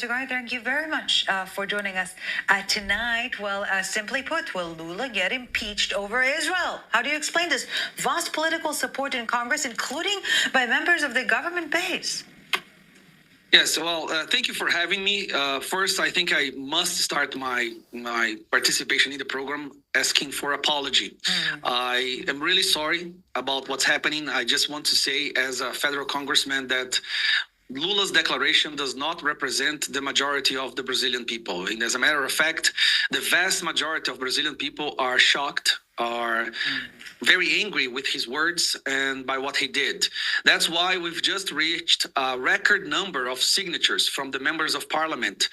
Thank you very much for joining us tonight. Well, simply put, will Lula get impeached over Israel? How do you explain this vast political support in Congress, including by members of the government base? Yes, well, thank you for having me. First, I think I must start my participation in the program asking for apology. I am really sorry about what's happening. I just want to say as a federal congressman that Lula's declaration does not represent the majority of the Brazilian people. And as a matter of fact, the vast majority of Brazilian people are shocked, are very angry with his words and by what he did. That's why we've just reached a record number of signatures from the members of parliament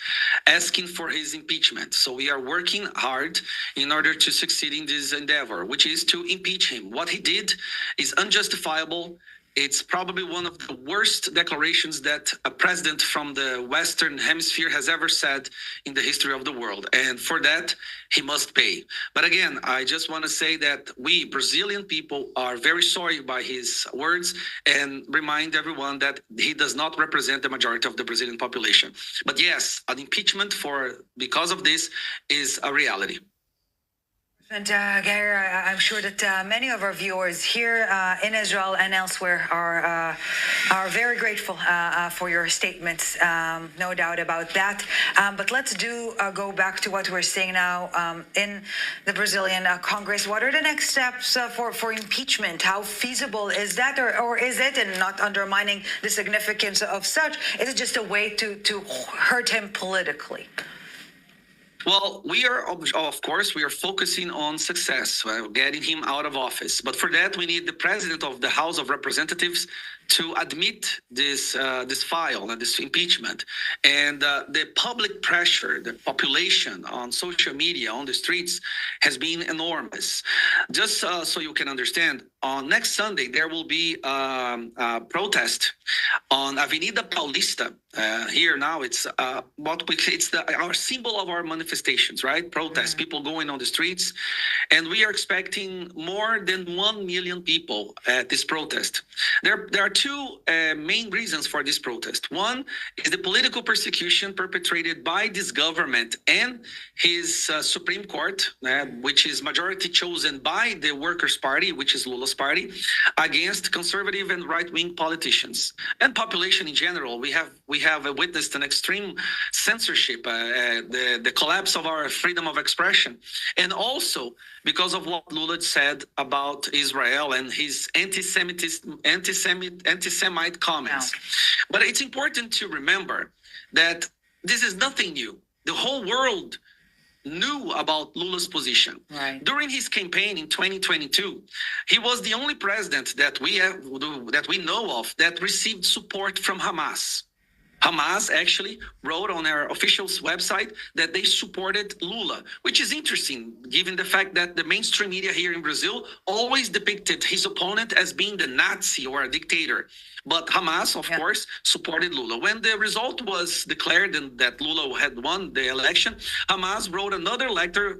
asking for his impeachment. So we are working hard in order to succeed in this endeavor, which is to impeach him. What he did is unjustifiable. It's probably one of the worst declarations that a president from the Western Hemisphere has ever said in the history of the world. And for that, he must pay. But again, I just want to say that we Brazilian people are very sorry by his words and remind everyone that he does not represent the majority of the Brazilian population. But yes, an impeachment because of this is a reality. And Gary, I'm sure that many of our viewers here in Israel and elsewhere are very grateful for your statements. No doubt about that. But let's go back to what we're seeing now in the Brazilian Congress. What are the next steps for impeachment? How feasible is that, or is it, and not undermining the significance of such, is it just a way to hurt him politically? Well, we are focusing on success, getting him out of office. But for that, we need the president of the House of Representatives to admit this file, this impeachment. And the public pressure, the population on social media, on the streets, has been enormous. Just so you can understand, on next Sunday, there will be a protest on Avenida Paulista. Here now, it's our symbol of our manifestations, right? Protests, people going on the streets. And we are expecting more than 1 million people at this protest. There are two main reasons for this protest. One is the political persecution perpetrated by this government and his Supreme Court, which is majority chosen by the Workers' Party, which is Lula's party, against conservative and right-wing politicians and population in general. We have witnessed an extreme censorship, the collapse of our freedom of expression, and also because of what Lula said about Israel and his anti-Semite comments. Wow. But it's important to remember that this is nothing new. The whole world knew about Lula's position. Right. During his campaign in 2022, he was the only president that we know of that received support from Hamas. Hamas actually wrote on their official website that they supported Lula, which is interesting given the fact that the mainstream media here in Brazil always depicted his opponent as being the Nazi or a dictator. But Hamas, of course, supported Lula. When the result was declared and that Lula had won the election, Hamas wrote another letter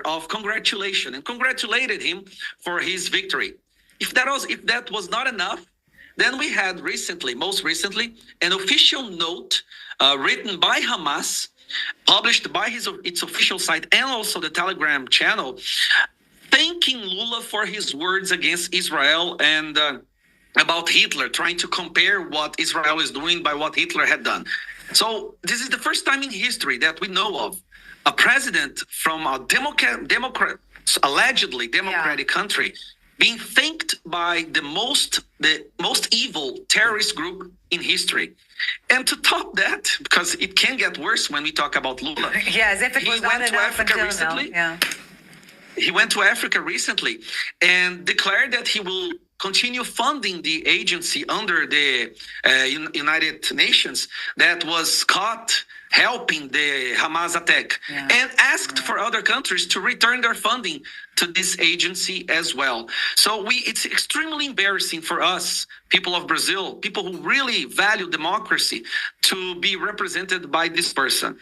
of congratulation and congratulated him for his victory. If that was not enough, then we had most recently, an official note written by Hamas, published by its official site and also the Telegram channel, thanking Lula for his words against Israel and about Hitler, trying to compare what Israel is doing by what Hitler had done. So this is the first time in history that we know of a president from a allegedly democratic country being thanked by the most evil terrorist group in history. And to top that, because it can get worse when we talk about Lula. Yeah, as if it was not enough until recently. Now. Yeah. He went to Africa recently and declared that he will continue funding the agency under the United Nations that was caught helping the Hamas attack, and asked for other countries to return their funding to this agency as well. So it's extremely embarrassing for us, people of Brazil, people who really value democracy, to be represented by this person.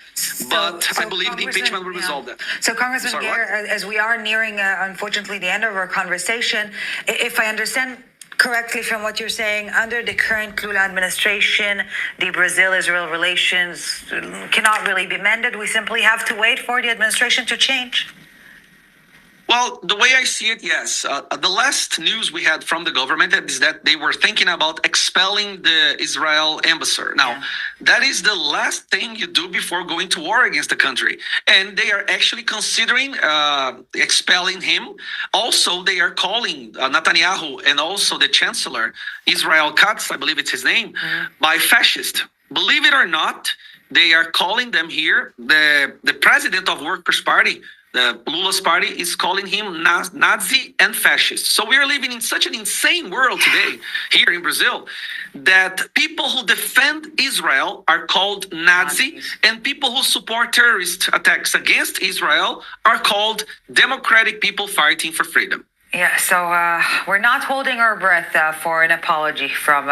But I believe the impeachment will resolve that. So Congressman Guerra, as we are nearing, unfortunately, the end of our conversation, if I understand correctly from what you're saying, under the current Lula administration, the Brazil-Israel relations cannot really be mended. We simply have to wait for the administration to change. Well, the way I see it, yes. The last news we had from the government is that they were thinking about expelling the Israel ambassador. Now, that is the last thing you do before going to war against the country. And they are actually considering expelling him. Also, they are calling Netanyahu and also the chancellor, Israel Katz, I believe it's his name, by fascist. Believe it or not, they are calling them here, the president of Workers' Party, the Lula's party, is calling him Nazi and fascist. So we are living in such an insane world today here in Brazil that people who defend Israel are called Nazi, and people who support terrorist attacks against Israel are called democratic people fighting for freedom. Yeah, so we're not holding our breath for an apology from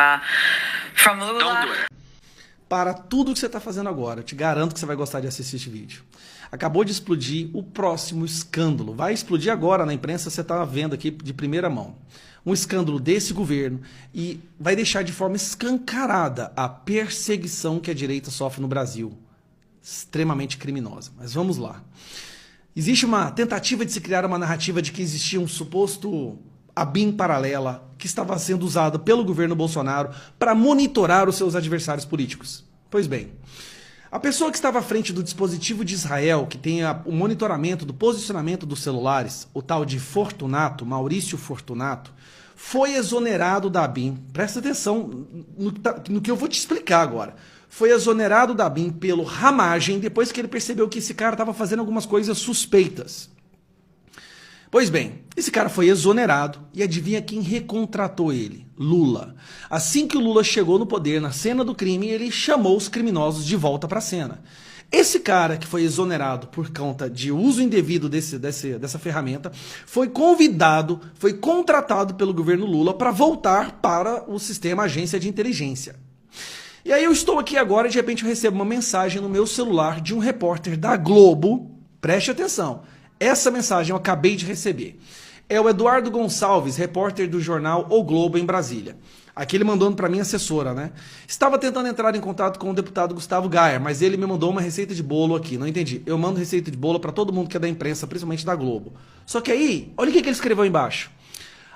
Lula. Don't do it. Para tudo que você está fazendo agora, eu te garanto que você vai gostar de assistir este vídeo. Acabou de explodir o próximo escândalo. Vai explodir agora na imprensa, você está vendo aqui de primeira mão. Um escândalo desse governo e vai deixar de forma escancarada a perseguição que a direita sofre no Brasil. Extremamente criminosa. Mas vamos lá. Existe uma tentativa de se criar uma narrativa de que existia um suposto Abin paralela que estava sendo usado pelo governo Bolsonaro para monitorar os seus adversários políticos. Pois bem, a pessoa que estava à frente do dispositivo de Israel, que tem o monitoramento do posicionamento dos celulares, o tal de Fortunato, Maurício Fortunato, foi exonerado da Abin. Presta atenção no que eu vou te explicar agora. Foi exonerado da Abin pelo ramagem depois que ele percebeu que esse cara estava fazendo algumas coisas suspeitas. Pois bem, esse cara foi exonerado e adivinha quem recontratou ele? Lula. Assim que o Lula chegou no poder, na cena do crime, ele chamou os criminosos de volta para a cena. Esse cara que foi exonerado por conta de uso indevido dessa ferramenta, foi convidado, foi contratado pelo governo Lula para voltar para o sistema agência de inteligência. E aí eu estou aqui agora e de repente eu recebo uma mensagem no meu celular de um repórter da Globo, preste atenção. Essa mensagem eu acabei de receber. É o Eduardo Gonçalves, repórter do jornal O Globo em Brasília. Aqui ele mandou para minha assessora, né? Estava tentando entrar em contato com o deputado Gustavo Gaia, mas ele me mandou uma receita de bolo aqui. Não entendi. Eu mando receita de bolo para todo mundo que é da imprensa, principalmente da Globo. Só que aí, olha o que ele escreveu embaixo.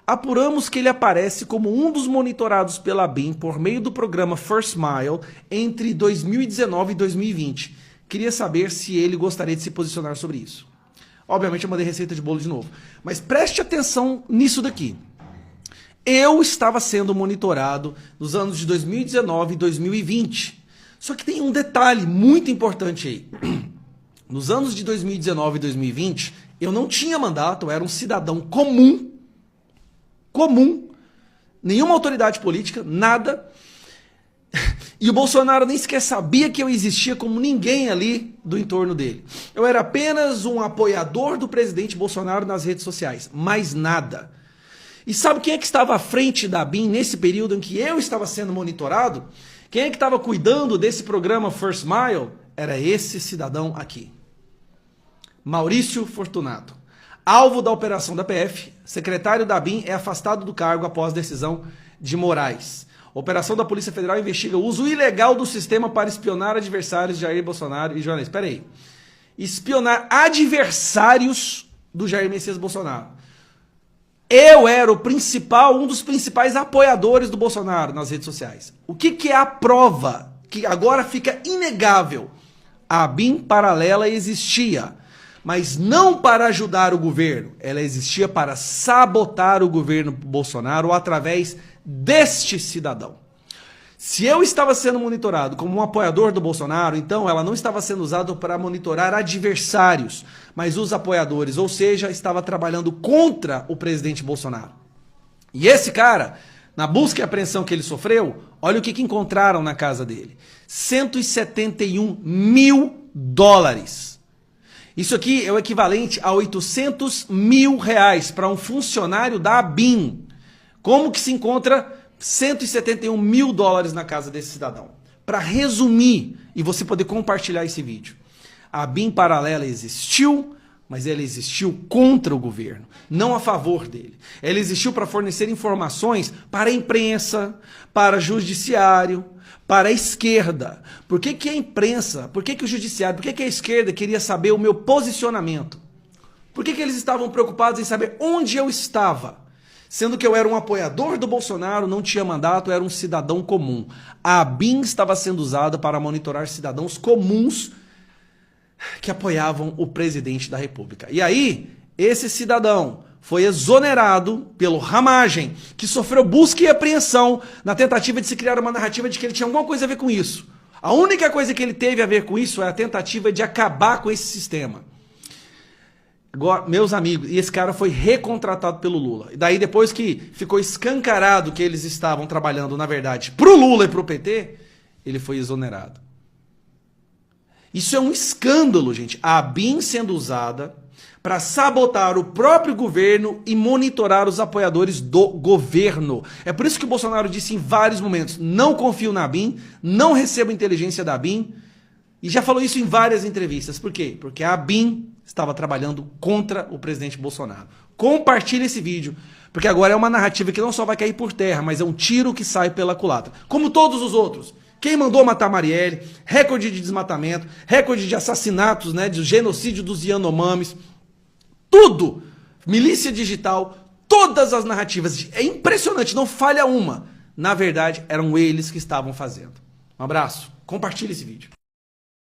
Apuramos que ele aparece como um dos monitorados pela Abin por meio do programa First Mile entre 2019 e 2020. Queria saber se ele gostaria de se posicionar sobre isso. Obviamente eu mandei receita de bolo de novo. Mas preste atenção nisso daqui. Eu estava sendo monitorado nos anos de 2019 e 2020. Só que tem um detalhe muito importante aí. Nos anos de 2019 e 2020, eu não tinha mandato, eu era um cidadão comum. Nenhuma autoridade política, nada. E o Bolsonaro nem sequer sabia que eu existia como ninguém ali do entorno dele. Eu era apenas um apoiador do presidente Bolsonaro nas redes sociais, mais nada. E sabe quem é que estava à frente da Abin nesse período em que eu estava sendo monitorado? Quem é que estava cuidando desse programa First Mile? Era esse cidadão aqui. Maurício Fortunato. Alvo da operação da PF, secretário da Abin é afastado do cargo após decisão de Moraes. Operação da Polícia Federal investiga o uso ilegal do sistema para espionar adversários de Jair Bolsonaro e jornalistas. Espera aí. Espionar adversários do Jair Messias Bolsonaro. Eu era um dos principais apoiadores do Bolsonaro nas redes sociais. O que é a prova? Que agora fica inegável. A Abin paralela existia, mas não para ajudar o governo. Ela existia para sabotar o governo Bolsonaro através deste cidadão. Se eu estava sendo monitorado como um apoiador do Bolsonaro, então ela não estava sendo usada para monitorar adversários, mas os apoiadores, ou seja, estava trabalhando contra o presidente Bolsonaro. E esse cara, na busca e apreensão que ele sofreu, olha o que encontraram na casa dele. 171 mil dólares. Isso aqui é o equivalente a 800 mil reais para um funcionário da Abin. Como que se encontra 171 mil dólares na casa desse cidadão? Para resumir, e você poder compartilhar esse vídeo. A Abin paralela existiu, mas ela existiu contra o governo, não a favor dele. Ela existiu para fornecer informações para a imprensa, para o judiciário, para a esquerda. Por que que a imprensa, por que que o judiciário, por que que a esquerda queria saber o meu posicionamento? Por que que eles estavam preocupados em saber onde eu estava? Sendo que eu era um apoiador do Bolsonaro, não tinha mandato, eu era um cidadão comum. A Abin estava sendo usada para monitorar cidadãos comuns que apoiavam o presidente da República. E aí, esse cidadão foi exonerado pelo Ramagem, que sofreu busca e apreensão na tentativa de se criar uma narrativa de que ele tinha alguma coisa a ver com isso. A única coisa que ele teve a ver com isso é a tentativa de acabar com esse sistema. Agora, meus amigos, e esse cara foi recontratado pelo Lula. E daí, depois que ficou escancarado que eles estavam trabalhando, na verdade, pro Lula e pro PT, ele foi exonerado. Isso é um escândalo, gente. A Abin sendo usada para sabotar o próprio governo e monitorar os apoiadores do governo. É por isso que o Bolsonaro disse em vários momentos, não confio na Abin, não recebo inteligência da Abin, e já falou isso em várias entrevistas. Por quê? Porque a Abin estava trabalhando contra o presidente Bolsonaro. Compartilhe esse vídeo, porque agora é uma narrativa que não só vai cair por terra, mas é um tiro que sai pela culatra. Como todos os outros. Quem mandou matar Marielle, recorde de desmatamento, recorde de assassinatos, né, de genocídio dos Yanomamis, tudo, milícia digital, todas as narrativas, é impressionante, não falha uma. Na verdade, eram eles que estavam fazendo. Um abraço, compartilhe esse vídeo.